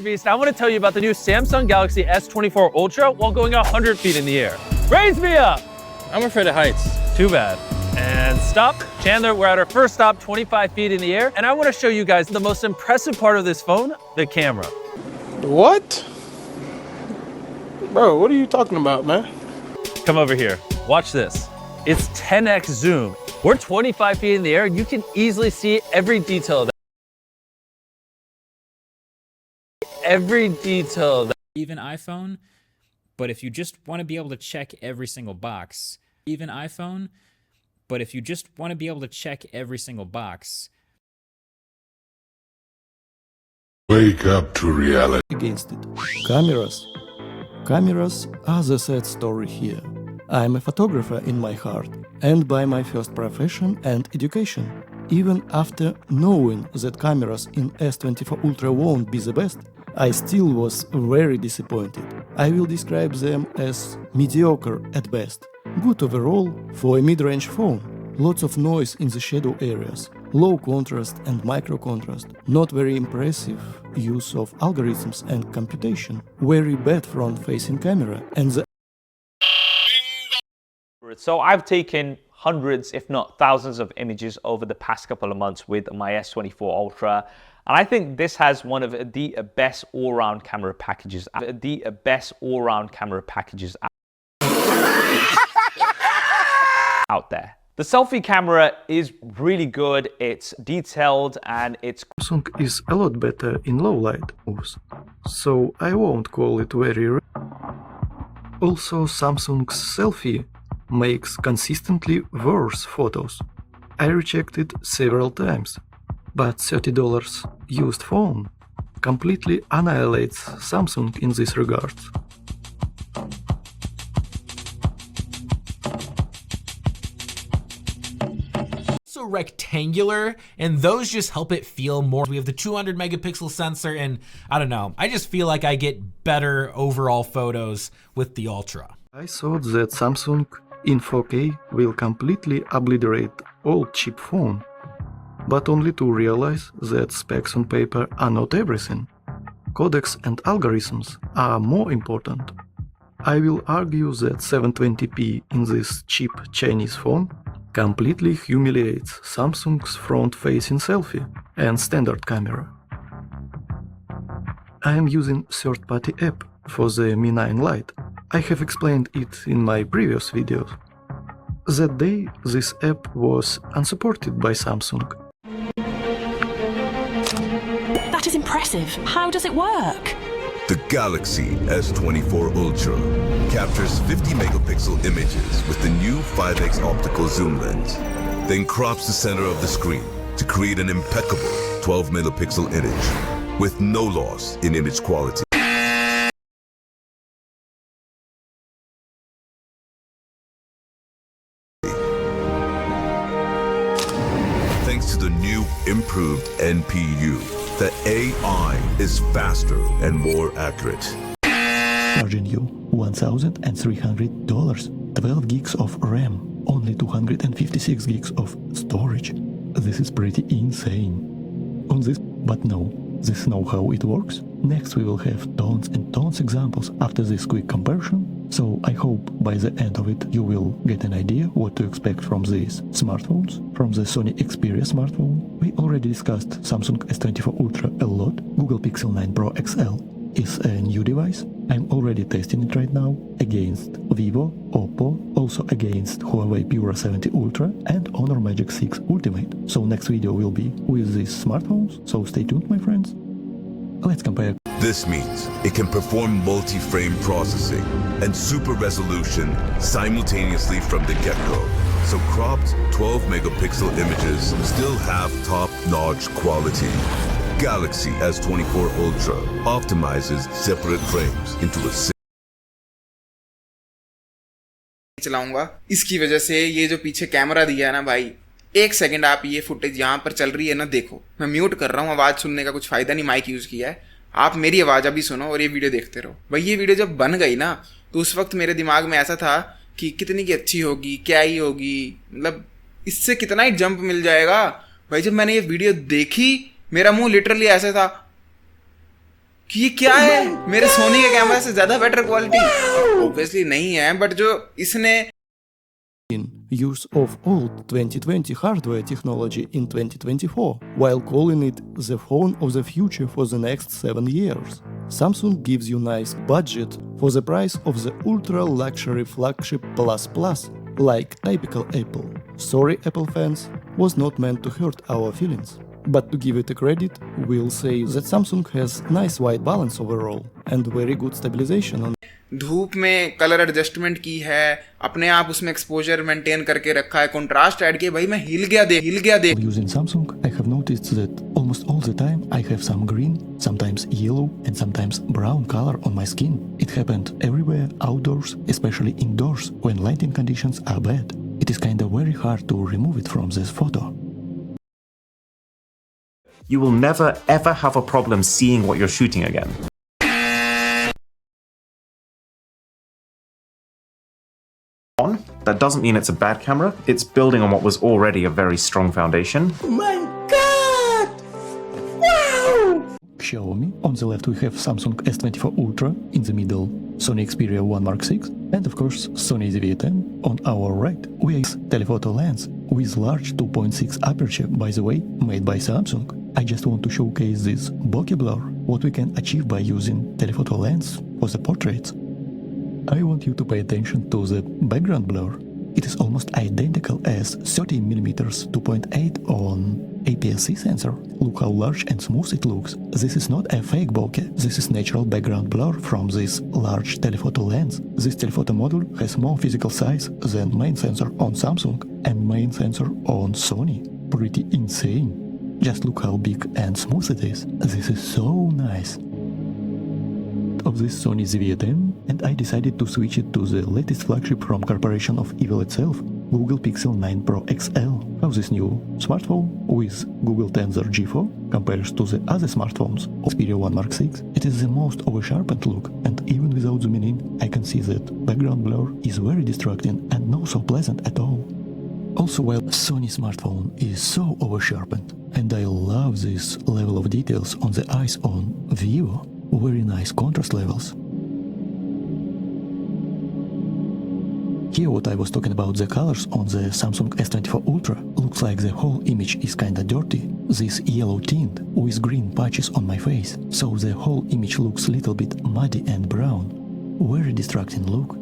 Beast, I want to tell you about the new Samsung Galaxy S24 Ultra while going 100 feet in the air. Raise me up! I'm afraid of heights. Too bad. And stop. Chandler, we're at our first stop, 25 feet in the air, and I want to show you guys the most impressive part of this phone, the camera. What? Bro, what are you talking about, man? Come over here. Watch this. It's 10x zoom. We're 25 feet in the air, and you can easily see every detail of that. Every detail of that. Even iPhone, but if you just want to be able to check every single box, even iPhone, but if you just want to be able to check every single box. Wake up to reality. Against it. Cameras. Cameras are the sad story here. I'm a photographer in my heart and by my first profession and education. Even after knowing that cameras in S24 Ultra won't be the best, I still was very disappointed. I will describe them as mediocre at best. Good overall for a mid-range phone. Lots of noise in the shadow areas, low contrast and micro contrast, not very impressive use of algorithms and computation, very bad front-facing camera, and the So I've taken hundreds, if not thousands of images over the past couple of months with my S24 Ultra. And I think this has one of the best all-round camera packages, out there. The selfie camera is really good, it's detailed and it's... Samsung is a lot better in low light moves, so I won't call it very Also, Samsung's selfie makes consistently worse photos. I rechecked it several times, but $30 used phone completely annihilates Samsung in this regard. So rectangular, and those just help it feel more. We have the 200 megapixel sensor, and I don't know, I just feel like I get better overall photos with the Ultra. I thought that Samsung in 4K will completely obliterate all cheap phone, but only to realize that specs on paper are not everything. Codecs and algorithms are more important. I will argue that 720p in this cheap Chinese phone completely humiliates Samsung's front-facing selfie and standard camera. I am using third-party app for the Mi 9 Lite. I have explained it in my previous videos. That day this app was unsupported by Samsung. That is impressive. How does it work? The Galaxy S24 Ultra captures 50 megapixel images with the new 5x optical zoom lens, then crops the center of the screen to create an impeccable 12 megapixel image with no loss in image quality. Thanks to the new improved NPU, the AI is faster and more accurate. Charging you $1,300, 12 gigs of RAM, only 256 gigs of storage. This is pretty insane. On this, but no, this is not how it works. Next we will have tons and tons examples after this quick comparison, so I hope by the end of it you will get an idea what to expect from these smartphones. From the Sony Xperia smartphone, we already discussed Samsung S24 Ultra a lot. Google Pixel 9 Pro XL is a new device. I'm already testing it right now against Vivo, Oppo, also against Huawei P70 Ultra and Honor Magic 6 Ultimate. So next video will be with these smartphones, so stay tuned my friends. Let's compare. This means it can perform multi-frame processing and super resolution simultaneously from the get-go. So cropped 12 megapixel images still have top-notch quality. Galaxy S24 Ultra optimizes separate frames into a चलाऊंगा इसकी वजह से ये जो पीछे camera दिया है ना भाई, एक सेकंड आप ये फुटेज यहाँ पर चल रही है ना देखो, मैं म्यूट कर रहा हूँ, आवाज़ सुनने का कुछ फ़ायदा नहीं, माइक यूज़ किया है, आप मेरी आवाज़ अभी सुनो और ये वीडियो देखते रहो भाई। ये वीडियो जब बन गई ना तो उस वक्त मेरे दिमाग में ऐसा था कि कितनी की अच्छी होगी, क्या ही होगी, मतलब इससे कितना ही जंप मिल जाएगा भाई। जब मैंने ये वीडियो देखी मेरा मुंह लिटरली ऐसे था, कि ये क्या है, मेरे सोनी के कैमरा से ज्यादा बेटर क्वालिटी। ऑब्वियसली नहीं है, बट जो इसने use of old 2020 hardware technology in 2024, while calling it the phone of the future for the next 7 years. Samsung gives you nice budget for the price of the ultra luxury flagship Plus, like typical Apple. Sorry Apple fans, was not meant to hurt our feelings. But to give it a credit, we'll say that Samsung has nice white balance overall and very good stabilization on धूप में colour adjustment की है, अपने आप उसमें exposure maintain करके रखा है, कंट्रास्ट ऐड किया। भाई मैं हिल गया दे। Using Samsung, I have noticed that almost all the time I have some green, sometimes yellow and sometimes brown color on my skin. It happened everywhere, outdoors, especially indoors when lighting conditions are bad. It is kinda very hard to remove it from this photo. You will never ever have a problem seeing what you're shooting again. That doesn't mean it's a bad camera. It's building on what was already a very strong foundation. Xiaomi. On the left we have Samsung S24 Ultra, in the middle Sony Xperia 1 Mark 6, and of course Sony ZV-10 on our right. We have telephoto lens with large 2.6 aperture, by the way, made by Samsung. I just want to showcase this bokeh blur, what we can achieve by using telephoto lens for the portraits. I want you to pay attention to the background blur. It is almost identical as 30mm 2.8 on APS-C sensor. Look how large and smooth it looks. This is not a fake bokeh, this is natural background blur from this large telephoto lens. This telephoto module has more physical size than main sensor on Samsung and main sensor on Sony. Pretty insane. Just look how big and smooth it is. This is so nice. Of this Sony ZV-10, and I decided to switch it to the latest flagship from corporation of evil itself, Google Pixel 9 Pro XL. How this new smartphone with Google Tensor G4 compares to the other smartphones of Xperia 1 Mark 6. It is the most oversharpened look, and even without zooming in, I can see that background blur is very distracting and not so pleasant at all. Also, while Sony smartphone is so oversharpened, and I love this level of details on the eyes on Vivo, very nice contrast levels. Here what I was talking about, the colors on the Samsung S24 Ultra, looks like the whole image is kinda dirty, this yellow tint with green patches on my face, so the whole image looks little bit muddy and brown. Very distracting look.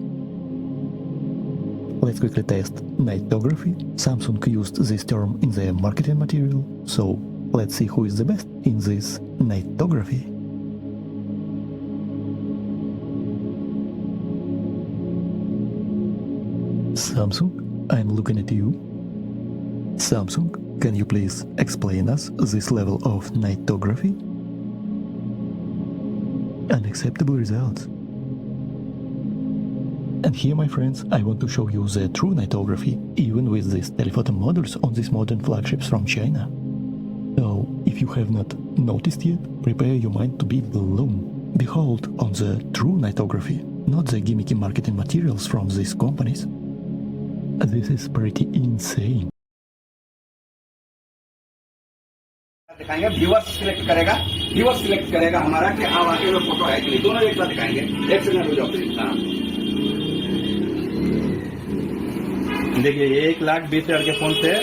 Let's quickly test nightography. Samsung used this term in their marketing material, so let's see who is the best in this nightography. Samsung, I'm looking at you. Samsung, can you please explain us this level of nightography? Unacceptable results. And here, my friends, I want to show you the true nightography, even with these telephoto modules on these modern flagships from China. So, if you have not noticed yet, prepare your mind to be blown. Behold on the true nightography, not the gimmicky marketing materials from these companies. This is pretty insane. दिखाएंगे, viewers select करेगा हमारा कि हाँ वाकई में photo है कि नहीं, दोनों एक साथ दिखाएंगे। एक सेकंड हो जाओ प्लीज। हाँ देखिए, ये 1,20,000 के फोन से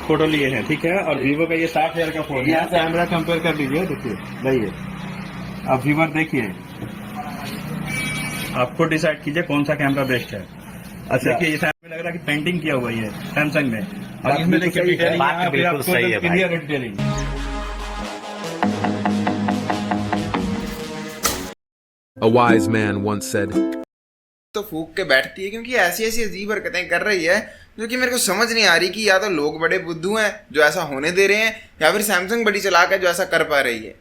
फोटो लिए हैं, ठीक है, और वीवो का ये 60,000 का फोन है। यहाँ से कैमरा कंपेयर कर लीजिए, देखिए भैया, अब व्यूअर देखिए, आपको डिसाइड कीजिए कौन सा कैमरा बेस्ट है। अच्छा, देखिए ये में लग रहा है कि पेंटिंग किया हुआ है सैमसंग में, और इसमें देखिए डिटेलिंग यहाँ पे आपको clear detailing. A wise man once said, तो फूक के बैठती है, क्योंकि ऐसी ऐसी अजीब हरकतें कर रही है जो कि मेरे को समझ नहीं आ रही कि या तो लोग बड़े बुद्धू हैं जो ऐसा होने दे रहे हैं, या फिर सैमसंग बड़ी चालाक है जो ऐसा कर पा रही है।